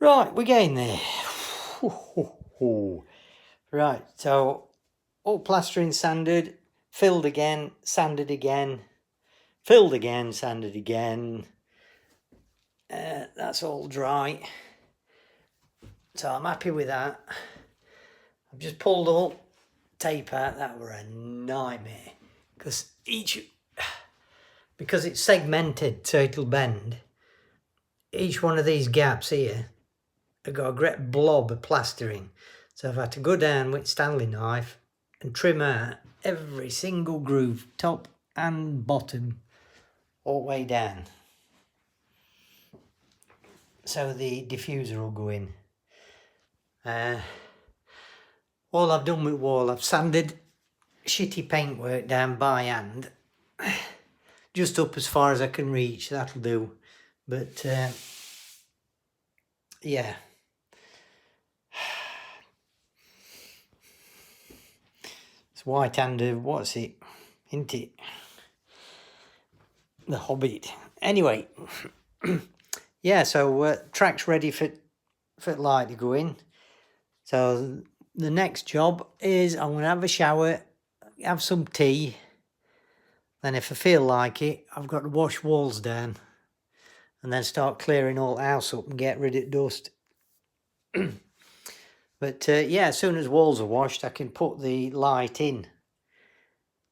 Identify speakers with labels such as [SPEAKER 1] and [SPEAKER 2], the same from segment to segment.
[SPEAKER 1] Right, we're getting there. Right, so all plastering sanded, filled again, sanded again, filled again, sanded again. That's all dry. So I'm happy with that. I've just pulled all tape out. That were a nightmare. Because it's segmented so it'll bend. Each one of these gaps here, I've got a great blob of plastering. So I've had to go down with Stanley knife and trim out every single groove, top and bottom, all the way down. So the diffuser will go in. All I've done with wall, I've sanded shitty paintwork down by hand. Just up as far as I can reach, that'll do. But yeah. It's white and what's it? Isn't it? The Hobbit. Anyway, yeah, so track's ready for the light to go in. So the next job is I'm going to have a shower, have some tea. Then if I feel like it, I've got to wash walls down. And then start clearing all the house up and get rid of dust. But yeah, as soon as walls are washed, I can put the light in.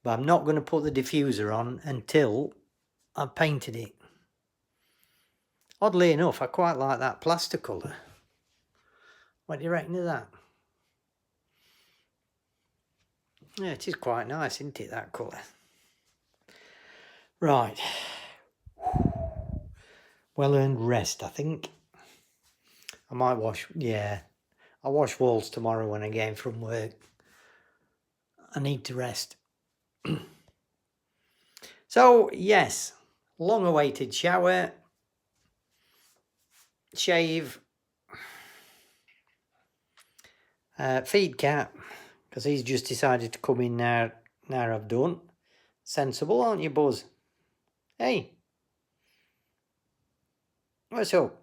[SPEAKER 1] But I'm not going to put the diffuser on until I've painted it. Oddly enough, I quite like that plaster colour. What do you reckon of that? Yeah, it is quite nice, isn't it, that colour? Right. Well-earned rest, I think. I might wash, yeah. I'll wash walls tomorrow when I get in from work. I need to rest. So, yes, long-awaited shower, shave, feed cat, because he's just decided to come in now I've done. Sensible, aren't you, Buzz? Hey, what's up?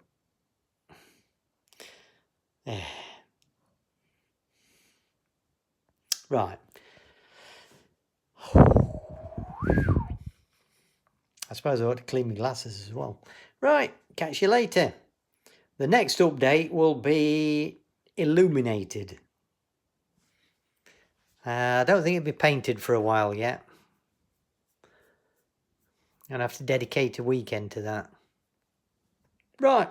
[SPEAKER 1] Right. I suppose I ought to clean my glasses as well. Right, catch you later. The next update will be illuminated. I don't think it'll be painted for a while yet. I'll have to dedicate a weekend to that. Right.